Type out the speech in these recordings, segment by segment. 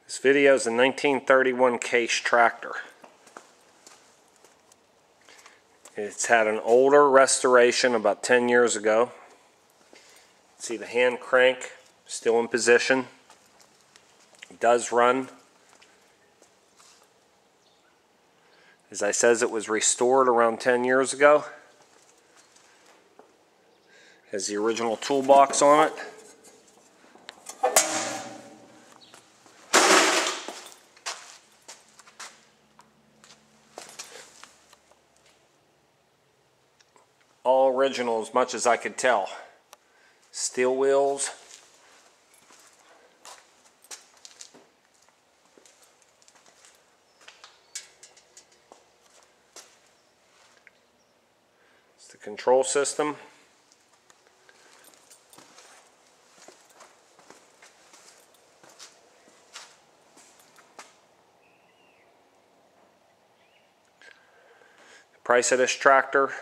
This video is a 1931 Case tractor. It's had an older restoration about 10 years ago. See the hand crank still in position. It does run. As I says, it was restored around 10 years ago. Has the original toolbox on it. All original as much as I could tell. Steel wheels. It's the control system. The price of this tractor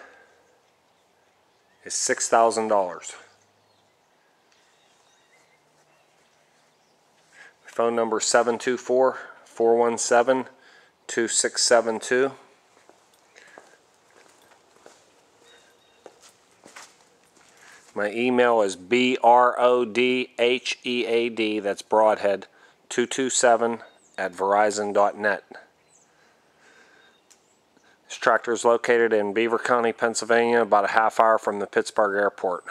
is $6,000. Phone number 724-417-2672. My email is brodhead, that's Broadhead, 227@verizon.net. This tractor is located in Beaver County, Pennsylvania, about a half hour from the Pittsburgh airport.